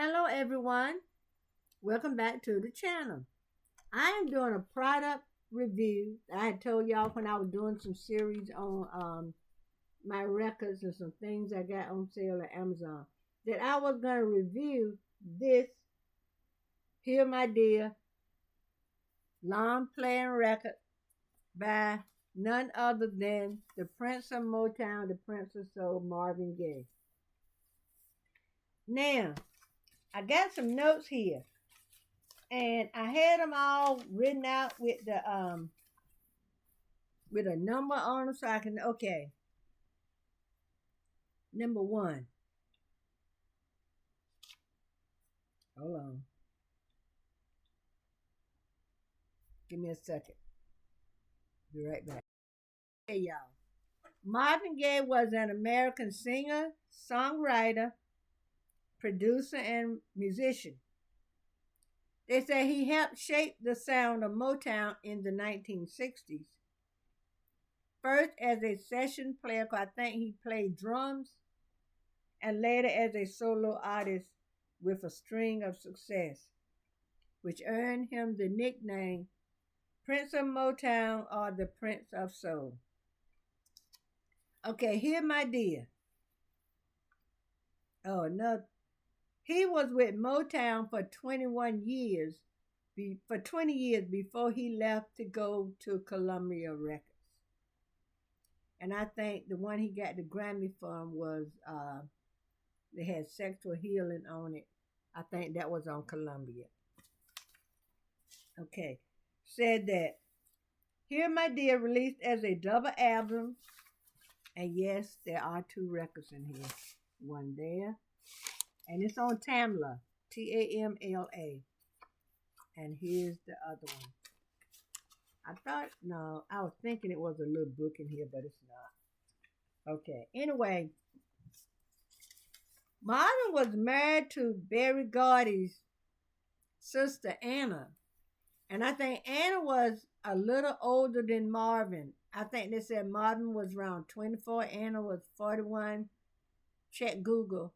Hello everyone, welcome back to the channel. I am doing a product review. I had told y'all when I was doing some series on my records and some things I got on sale at Amazon that I was going to review this Here My Dear long playing record by none other than the Prince of Motown, the Prince of Soul, Marvin Gaye. Now, I got some notes here, and I had them all written out with a number on them so I can number one. Hold on. Give me a second. Be right back. Hey y'all. Marvin Gaye was an American singer, songwriter, producer, and musician. They say he helped shape the sound of Motown in the 1960s. First as a session player, 'cause I think he played drums, and later as a solo artist with a string of success, which earned him the nickname Prince of Motown or the Prince of Soul. Okay, Here My Dear. Oh, no. He was with Motown for 21 years, for 20 years before he left to go to Columbia Records. And I think the one he got the Grammy from was, they had Sexual Healing on it. I think that was on Columbia. Okay. Said that Here My Dear released as a double album. And yes, there are two records in here. One there. And it's on Tamla. Tamla. And here's the other one. I was thinking it was a little book in here, but it's not. Okay. Anyway, Marvin was married to Berry Gordy's sister Anna. And I think Anna was a little older than Marvin. I think they said Marvin was around 24, Anna was 41. Check Google,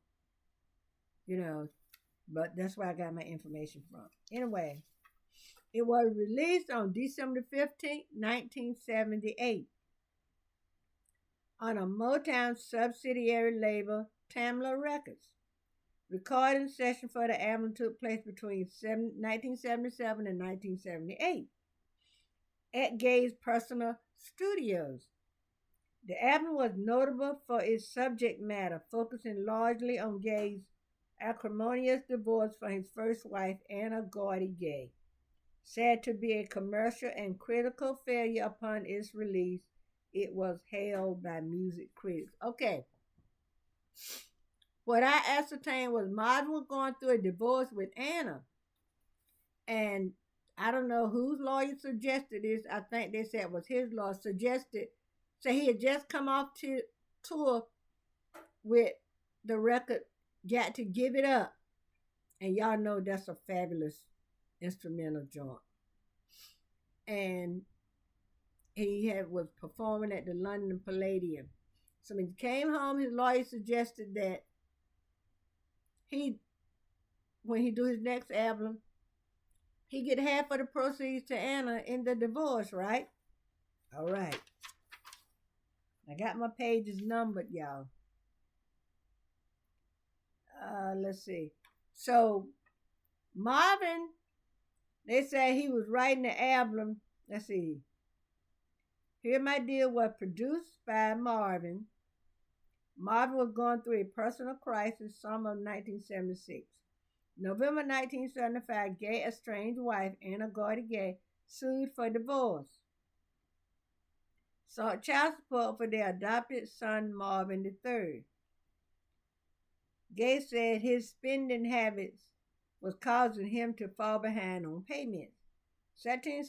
but that's where I got my information from. Anyway, it was released on December 15th, 1978 on a Motown subsidiary label, Tamla Records. Recording session for the album took place between 1977 and 1978 at Gaye's personal studios. The album was notable for its subject matter, focusing largely on Gaye's acrimonious divorce from his first wife, Anna Gordy Gaye. Said to be a commercial and critical failure upon its release, it was hailed by music critics. Okay. What I ascertained was Marvin was going through a divorce with Anna. And I don't know whose lawyer suggested this. I think they said it was his lawyer suggested. So he had just come off to tour with the record Got to Give It Up. And y'all know that's a fabulous instrumental joint. And he was performing at the London Palladium. So when he came home, his lawyer suggested that when he do his next album, he get half of the proceeds to Anna in the divorce, right? All right. I got my pages numbered, y'all. Let's see. So Marvin, they say he was writing the album. Let's see. Here My Dear was produced by Marvin. Marvin was going through a personal crisis summer of 1976. November 1975, Gaye's estranged wife, Anna Gordy Gaye, sued for divorce. Sought child support for their adopted son, Marvin III. Gaye said his spending habits was causing him to fall behind on payments. September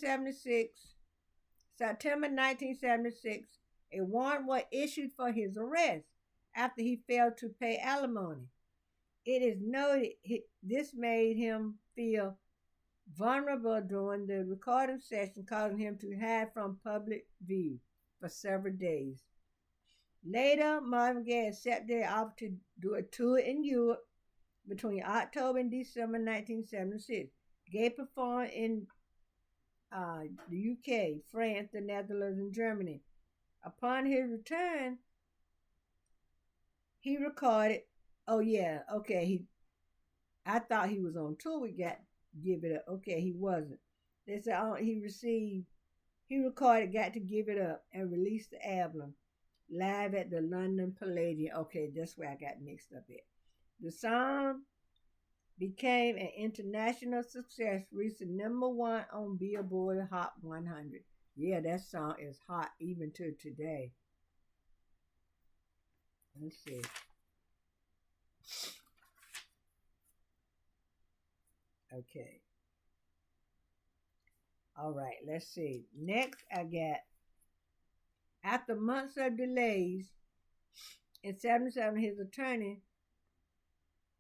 1976, a warrant was issued for his arrest after he failed to pay alimony. It is noted this made him feel vulnerable during the recording session, causing him to hide from public view for several days. Later, Marvin Gaye accepted the offer to do a tour in Europe between October and December 1976. Gaye performed in the UK, France, the Netherlands, and Germany. Upon his return, he recorded. Oh yeah, okay. I thought he was on tour with Got Give It Up. Okay, he wasn't. They said he recorded Got to Give It Up and released the album live at the London Palladium. Okay, that's where I got mixed up at. The song became an international success, reaching #1 on Billboard Hot 100. Yeah, that song is hot even to today. Let's see. Okay. All right, let's see. Next, I got after months of delays in 77, his attorney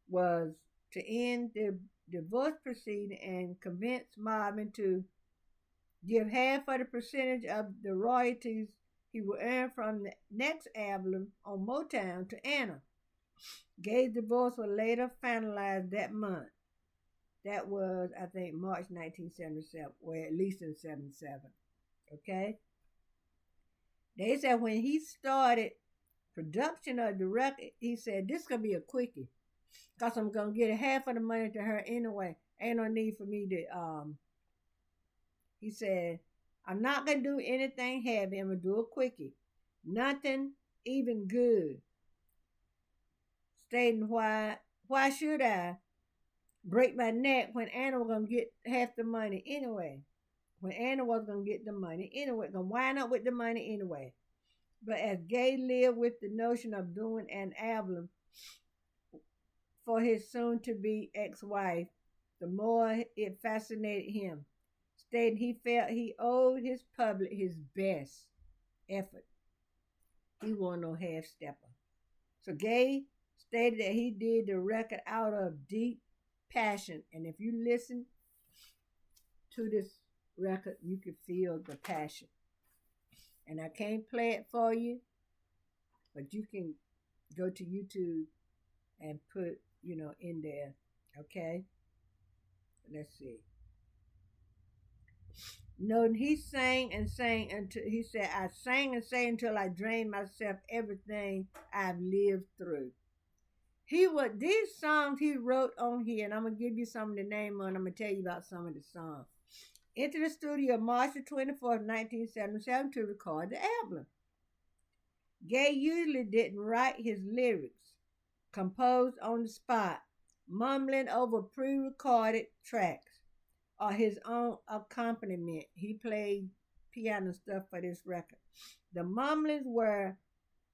was to end the divorce proceeding and convince Marvin to give half of the percentage of the royalties he would earn from the next album on Motown to Anna. Gaye's divorce was later finalized that month. That was, I think, March 1977, or at least in 77. Okay? They said when he started production of the record, he said, this going to be a quickie. Because I'm going to get half of the money to her anyway. Ain't no need for me to, he said, I'm not going to do anything heavy. I'm going to do a quickie. Nothing even good. Stating why should I break my neck when Anna was going to get half the money anyway? When Anna was going to get the money anyway. Going to wind up with the money anyway. But as Gaye lived with the notion of doing an album for his soon-to-be ex-wife, the more it fascinated him, stating he felt he owed his public his best effort. He wasn't no half-stepper. So Gaye stated that he did the record out of deep passion. And if you listen to this record, you can feel the passion. And I can't play it for you, but you can go to YouTube and put, in there. Okay? Let's see. No, he sang and sang until he said, I sang and sang until I drained myself everything I've lived through. These songs he wrote on here, and I'm gonna give you some of the name on. I'm gonna tell you about some of the songs. Into the studio March the 24th, 1977 to record the album. Gaye usually didn't write his lyrics, composed on the spot, mumbling over pre-recorded tracks or his own accompaniment. He played piano stuff for this record. The mumblings were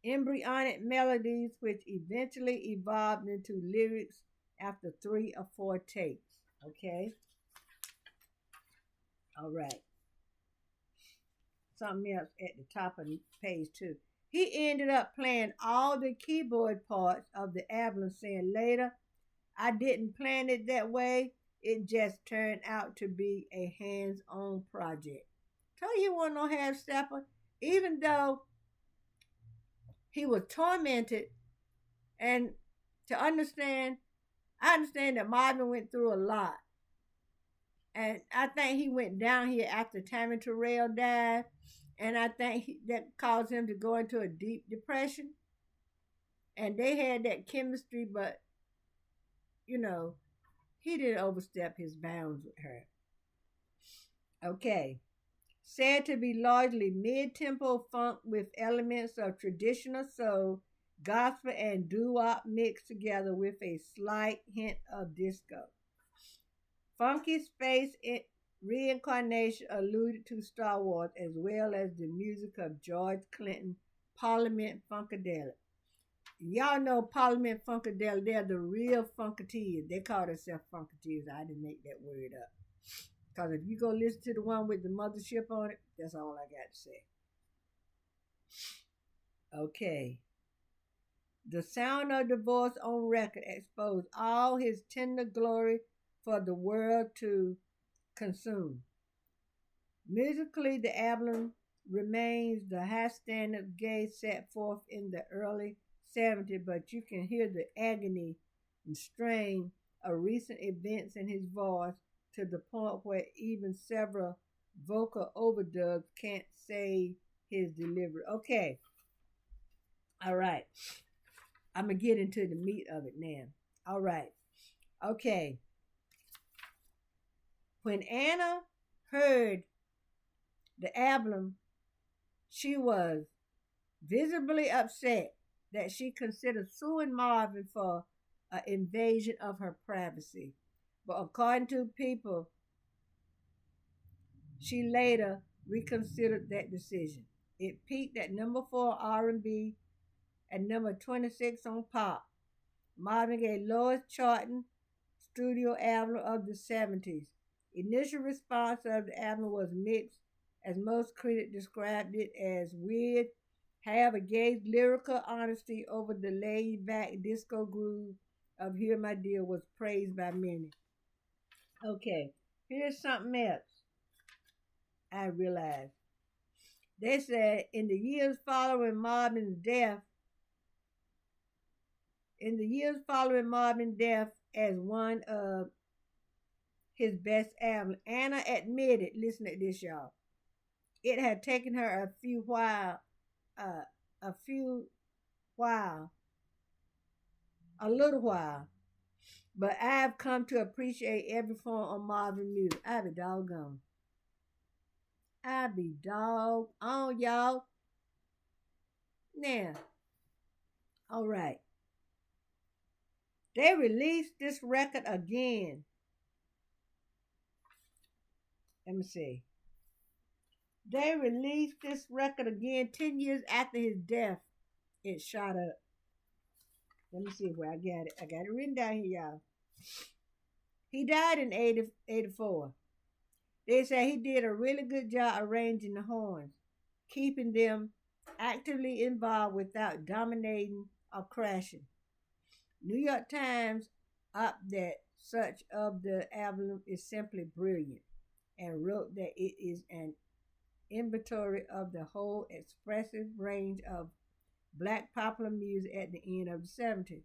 embryonic melodies which eventually evolved into lyrics after 3 or 4 takes. Okay? All right. Something else at the top of page 2. He ended up playing all the keyboard parts of the album, saying later, I didn't plan it that way. It just turned out to be a hands-on project. Told you wasn't no half-stepper. Even though he was tormented, and I understand that Marvin went through a lot. And I think he went down here after Tammy Terrell died. And I think that caused him to go into a deep depression. And they had that chemistry, but, he didn't overstep his bounds with her. Okay. Said to be largely mid-tempo funk with elements of traditional soul, gospel, and doo-wop mixed together with a slight hint of disco. Funky space reincarnation alluded to Star Wars as well as the music of George Clinton, Parliament Funkadelic. Y'all know Parliament Funkadelic, they're the real Funketeers. They call themselves Funketeers. I didn't make that word up. Because if you go listen to the one with the mothership on it, that's all I got to say. Okay. The Sound of Divorce on record exposed all his tender glory for the world to consume. Musically, the album remains the high standard Gaye set forth in the early 70s, but you can hear the agony and strain of recent events in his voice to the point where even several vocal overdubs can't save his delivery. Okay, all right. I'm going to get into the meat of it now. All right. Okay. When Anna heard the album, she was visibly upset that she considered suing Marvin for an invasion of her privacy. But according to People, she later reconsidered that decision. It peaked at number 4 R&B and number 26 on pop. Marvin Gaye's lowest charting studio album of the 70s. Initial response of the album was mixed, as most critics described it as weird. However, Gaye's lyrical honesty over the laid-back disco groove of Hear My Dear was praised by many. Okay, here's something else I realized. They said in the years following Marvin's death, as one of his best albums, Anna admitted, listen to this, y'all, it had taken her a little while, but I've come to appreciate every form of Marvin music. I be doggone. Y'all. Now, all right. They released this record again. Let me see. They released this record again 10 years after his death. It shot up. Let me see where I got it. I got it written down here, y'all. He died in 84. They say he did a really good job arranging the horns, keeping them actively involved without dominating or crashing. New York Times up that such of the album is simply brilliant and wrote that it is an inventory of the whole expressive range of black popular music at the end of the 70s,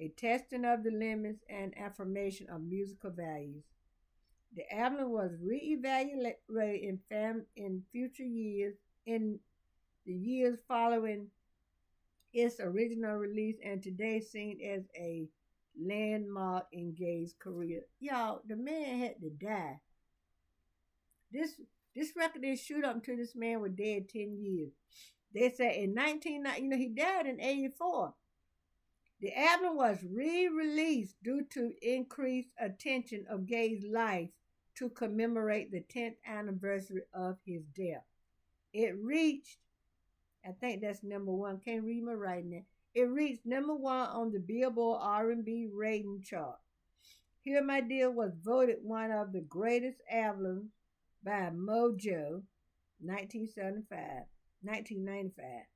a testing of the limits and affirmation of musical values. The album was re-evaluated in future years, in the years following its original release, and today seen as a landmark in Gaye's career. Y'all, the man had to die. This record didn't shoot up until this man was dead 10 years. They said in 1990, he died in 84. The album was re-released due to increased attention of Gaye's life to commemorate the 10th anniversary of his death. It reached, I think that's number 1. Can't read my writing there. It reached number 1 on the Billboard R&B rating chart. Hear My Dear was voted one of the greatest albums by Mojo, 1995.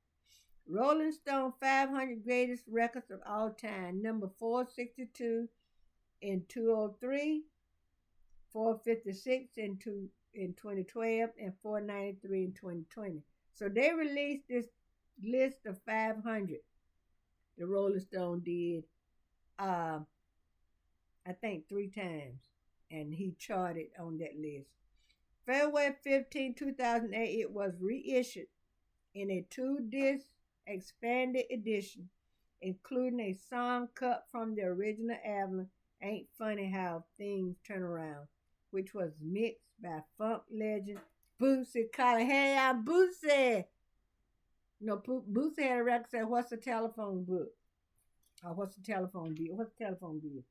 Rolling Stone 500 Greatest Records of All Time, number 462 in 2003, 456 in 2012, and 493 in 2020. So they released this list of 500. The Rolling Stone did, I think 3 times, and he charted on that list. February 15, 2008, it was reissued in a 2-disc expanded edition, including a song cut from the original album, Ain't Funny How Things Turn Around, which was mixed by funk legend Bootsy Collins. Hey, I'm Bootsy. Bootsy had a record said, "What's the telephone book?" Or what's the telephone bill? What's the telephone bill?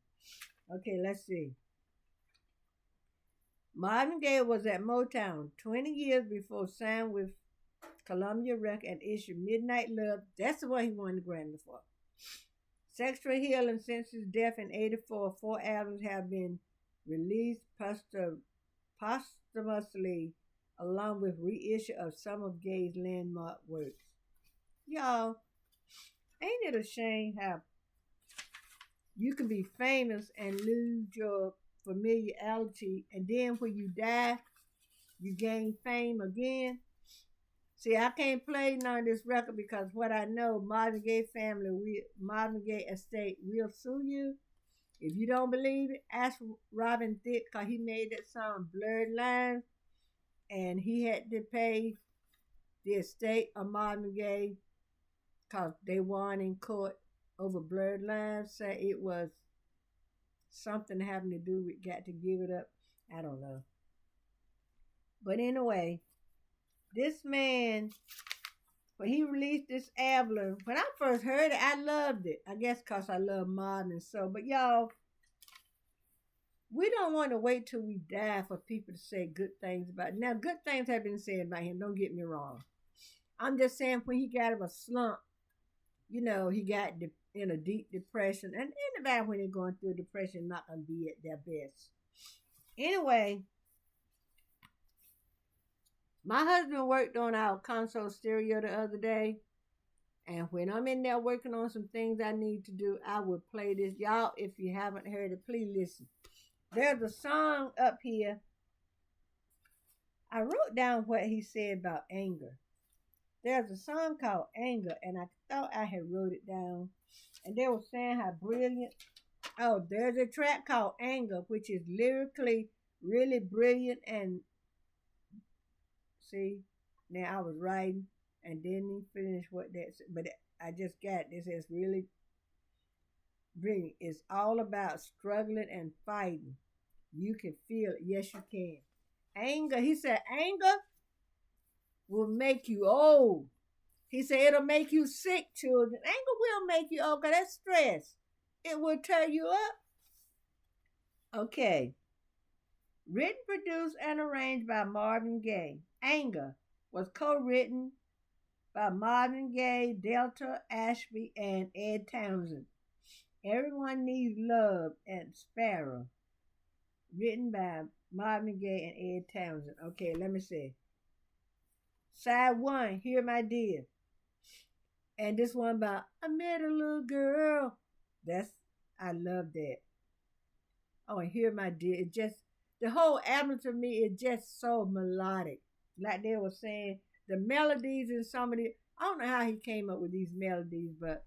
Okay, let's see. Marvin Gaye was at Motown 20 years before signed with Columbia Records and issued Midnight Love. That's the one he won the Grammy for. Sexual Healing. Since his death in 84, 4 albums have been released posthumously, along with reissue of some of Gaye's landmark works. Y'all, ain't it a shame how you can be famous and lose your familiarity, and then when you die, you gain fame again? See, I can't play none of this record because what I know, Marvin Gaye family, Marvin Gaye estate will sue you. If you don't believe it, ask Robin Thicke because he made that song Blurred Lines and he had to pay the estate of Marvin Gaye because they won in court over Blurred Lines. Say it was something having to do with got to give it up. I don't know. But anyway, this man, when he released this album, when I first heard it, I loved it. I guess because I love Marvin so. But y'all, we don't want to wait till we die for people to say good things about it. Now, good things have been said about him. Don't get me wrong. I'm just saying when he got out of a slump, he got in a deep depression. And anybody when they're going through a depression not going to be at their best. Anyway, my husband worked on our console stereo the other day. And when I'm in there working on some things I need to do, I will play this. Y'all, if you haven't heard it, please listen. There's a song up here. I wrote down what he said about anger. There's a song called Anger, and I thought I had wrote it down. And they were saying how brilliant. Oh, there's a track called Anger, which is lyrically really brilliant. And see, now I was writing and didn't finish what that said. But I just got this. It's really brilliant. It's all about struggling and fighting. You can feel it. Yes, you can. Anger. He said, anger will make you old. He said it'll make you sick, children. Anger will make you old because that's stress. It will tear you up. Okay. Written, produced, and arranged by Marvin Gaye. Anger was co-written by Marvin Gaye, Delta Ashby, and Ed Townsend. Everyone Needs Love and Sparrow. Written by Marvin Gaye and Ed Townsend. Okay, let me see. Side 1, Hear My Dear. And this one about, I met a little girl. I love that. Oh, and Hear My Dear. The whole album to me is just so melodic. Like they were saying, the melodies in some of the, I don't know how he came up with these melodies, but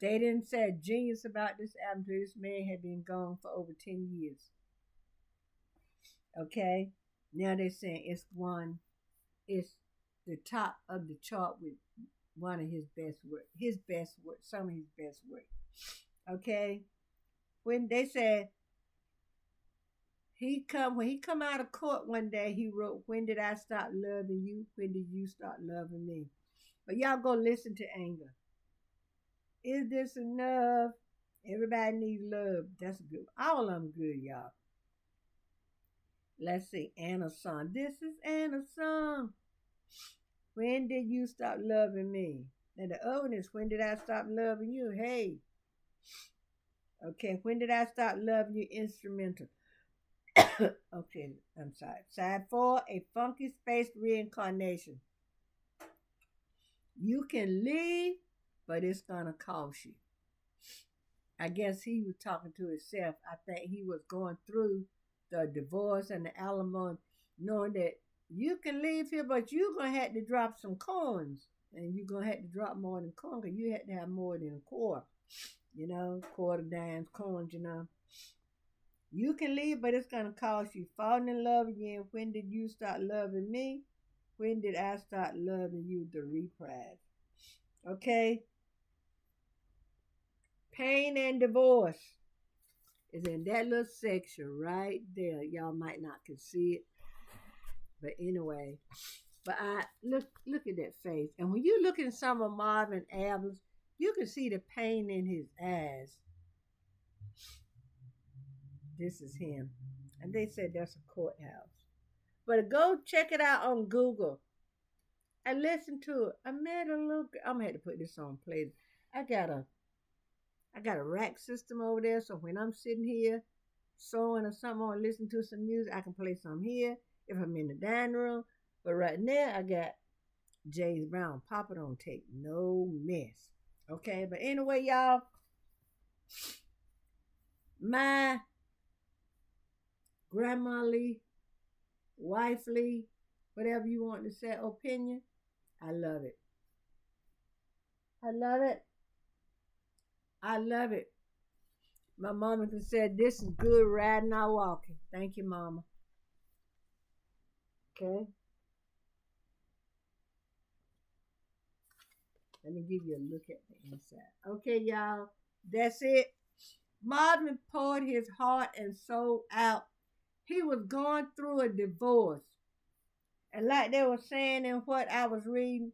they didn't say genius about this album. This man had been gone for over 10 years. Okay? Now they're saying it's the top of the chart with one of his best work. Some of his best work. Okay? When they said when he come out of court one day, he wrote, When did I start loving you? When did you start loving me? But y'all go listen to Anger. Is this enough? Everybody needs love. That's good. All of them good, y'all. Let's see. Anna's song. This is Anna's song. When did you stop loving me? And the other one is, when did I stop loving you? Hey. Okay. When did I stop loving you? Instrumental. Okay. I'm sorry. Side 4, A Funky Space Reincarnation. You can leave, but it's going to cost you. I guess he was talking to himself. I think he was going through the divorce and the alimony, knowing that you can leave here, but you're going to have to drop some coins. And you're going to have to drop more than coins because you have to have more than a quarter. Quarter, dimes, coins, You can leave, but it's going to cost you. Falling in love again. When did you start loving me? When did I start loving you? The reprise. Okay? Pain and Divorce is in that little section right there. Y'all might not can see it. But anyway. But I look at that face. And when you look at some of Marvin albums, you can see the pain in his eyes. This is him. And they said that's a courthouse. But go check it out on Google. And listen to it. I met a little girl. I'm gonna have to put this on play. I got a rack system over there, so when I'm sitting here sewing or something or listening to some music, I can play some here if I'm in the dining room. But right now I got James Brown. Pop it on tape. No mess. Okay, but anyway, y'all, my grandma Lee, wife Lee, whatever you want to say, opinion. I love it. I love it. I love it. My mama said, "This is good riding or walking." Thank you, mama. Okay. Let me give you a look at the inside. Okay, y'all. That's it. Marvin poured his heart and soul out. He was going through a divorce. And like they were saying in what I was reading,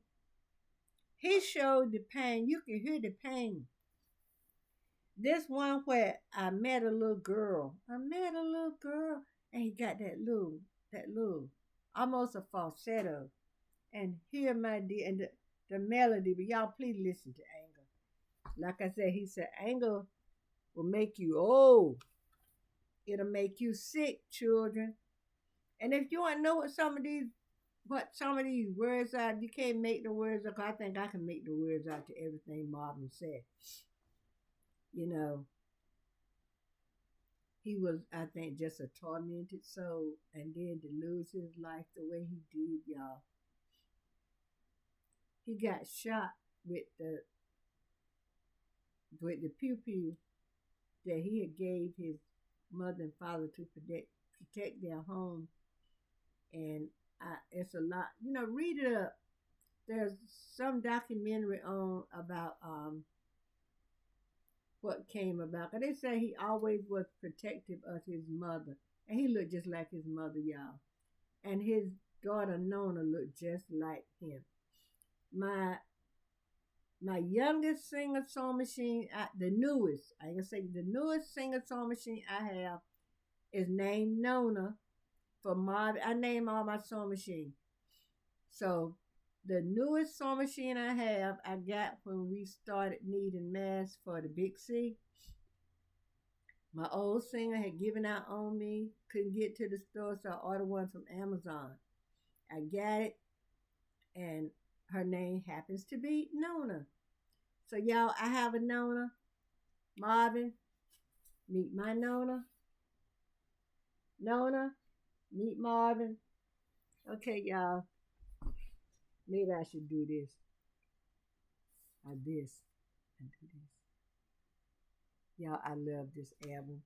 he showed the pain. You can hear the pain. This one where I met a little girl. I met a little girl. And he got that little, almost a falsetto. And hear my dear, and the melody. But y'all please listen to Anger. Like I said, he said, anger will make you old. It'll make you sick, children. And if you want to know what some of these words are, you can't make the words up. I think I can make the words out to everything Marvin said. You know, he was, I think, just a tormented soul, and then to lose his life the way he did, y'all. He got shot with the pew pew that he had gave his mother and father to protect their home. And it's a lot. Read it up. There's some documentary on about what came about. 'Cause they say he always was protective of his mother, and he looked just like his mother, y'all. And his daughter Nona looked just like him. My my youngest singer song machine, the newest, I can say the newest singer song machine I have is named Nona for Marvin. I name all my sewing machine. So the newest sewing machine I have, I got when we started needing masks for the Big C. My old singer had given out on me, couldn't get to the store, so I ordered one from Amazon. I got it, and her name happens to be Nona. So y'all, I have a Nona. Marvin, meet my Nona. Nona, meet Marvin. Okay, y'all. Maybe I should do this. Or this. And do this. Y'all, I love this album.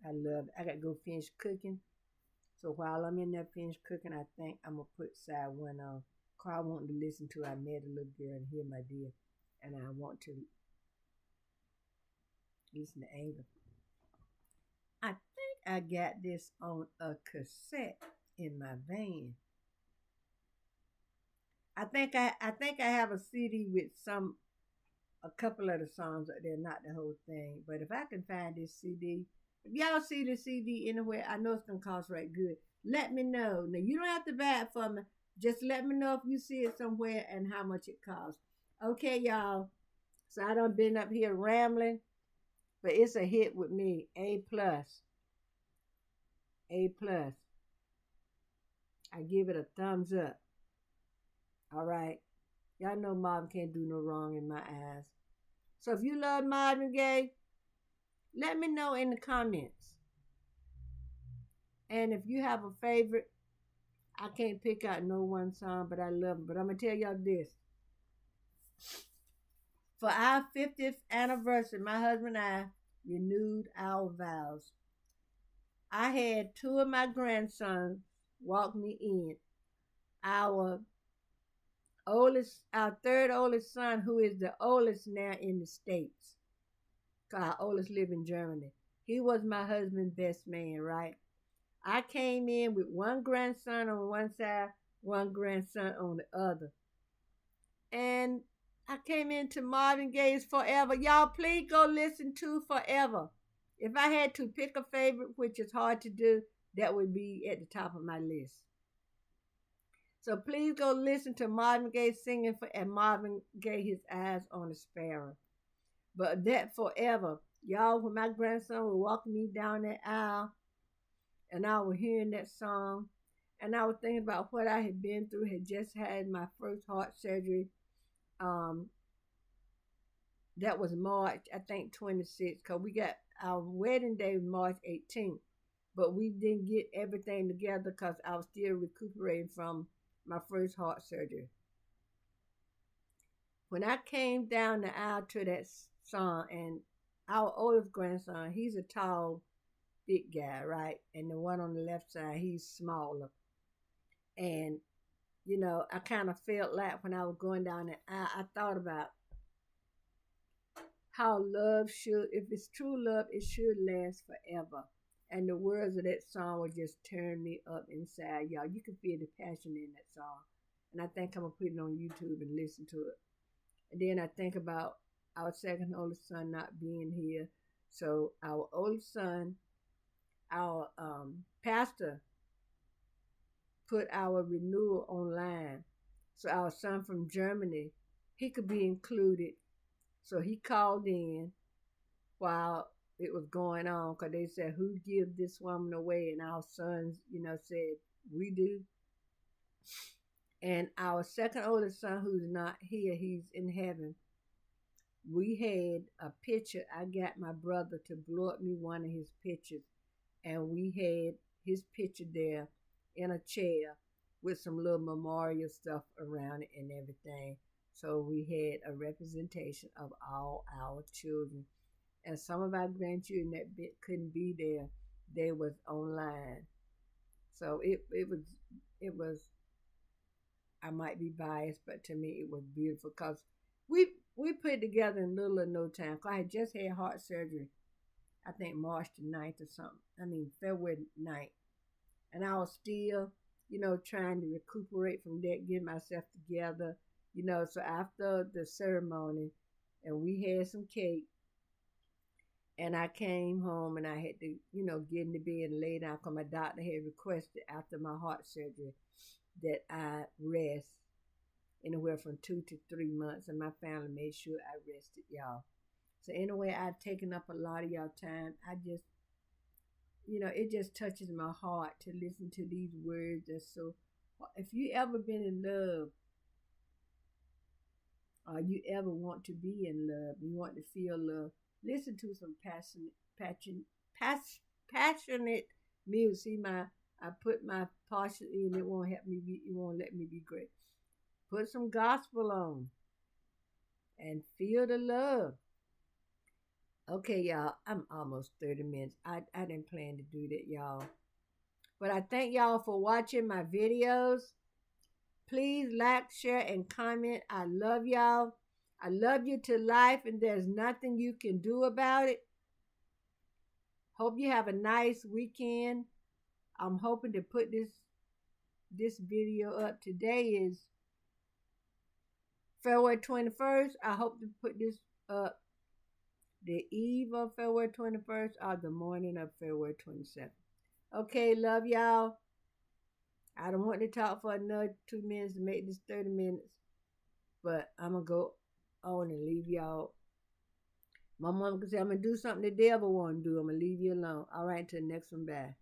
I love it. I gotta go finish cooking. So while I'm in there finish cooking, I think I'm gonna put side one on. Cause I want to listen to I Met a Little Girl and Hear My Dear. And I want to listen to Anger. I think I got this on a cassette in my van. I think I have a CD with a couple of the songs up there, not the whole thing. But if I can find this CD, if y'all see the CD anywhere, I know it's gonna cost right good. Let me know. Now you don't have to buy it for me. Just let me know if you see it somewhere and how much it costs. Okay, y'all. So I done been up here rambling, but it's a hit with me. A plus. A plus. I give it a thumbs up. All right. Y'all know Marvin can't do no wrong in my eyes. So if you love Marvin Gaye, let me know in the comments. And if you have a favorite, I can't pick out no one song, but I love them. But I'm going to tell y'all this. For our 50th anniversary, my husband and I renewed our vows. I had two of my grandsons walk me in. Our third oldest son, who is the oldest now in the States. Our oldest live in Germany. He was my husband's best man, right? I came in with one grandson on one side, one grandson on the other. And I came into Marvin Gaye's Forever. Y'all, please go listen to Forever. If I had to pick a favorite, which is hard to do, that would be at the top of my list. So please go listen to Marvin Gaye singing and Marvin Gaye, His Eyes on a Sparrow. But that Forever, y'all, when my grandson was walking me down that aisle and I was hearing that song and I was thinking about what I had been through, had just had my first heart surgery. That was March, I think 26th, because we got our wedding day March 18th. but we didn't get everything together because I was still recuperating from my first heart surgery. When I came down the aisle to that song, and our oldest grandson, he's a tall, big guy, right? And the one on the left side, he's smaller. And, I kind of felt like when I was going down the aisle, I thought about how love should, if it's true love, it should last forever. And the words of that song would just turn me up inside, y'all. You can feel the passion in that song. And I think I'm going to put it on YouTube and listen to it. And then I think about our second oldest son not being here. So our oldest son, our pastor, put our renewal online. So our son from Germany, he could be included. So he called in while it was going on because they said, who give this woman away? And our sons, said, we do. And our second oldest son, who's not here, he's in heaven. We had a picture. I got my brother to blow up me one of his pictures. And we had his picture there in a chair with some little memorial stuff around it and everything. So we had a representation of all our children. And some of our grandchildren that couldn't be there, they was online. So it was I might be biased, but to me it was beautiful because we put it together in little or no time. Cause I had just had heart surgery, I think March the 9th or something. February 9th. And I was still, trying to recuperate from that, get myself together, So after the ceremony, and we had some cake, and I came home and I had to, get in the bed and lay down because my doctor had requested after my heart surgery that I rest anywhere from 2 to 3 months, and my family made sure I rested, y'all. So anyway, I've taken up a lot of y'all time. I just, it just touches my heart to listen to these words. That's so. If you ever been in love, or you ever want to be in love, you want to feel love, listen to some passionate music. See, I put my partial in. It won't help me be. It won't let me be great. Put some gospel on, and feel the love. Okay, y'all. I'm almost 30 minutes. I didn't plan to do that, y'all. But I thank y'all for watching my videos. Please like, share, and comment. I love y'all. I love you to life, and there's nothing you can do about it. Hope you have a nice weekend. I'm hoping to put this video up. Today is February 21st. I hope to put this up the eve of February 21st or the morning of February 27th. Okay, love y'all. I don't want to talk for another 2 minutes to make this 30 minutes, but I'm going to go on and leave y'all. My mom could say, I'm going to do something the devil won't do. I'm going to leave you alone. All right, until the next one. Bye.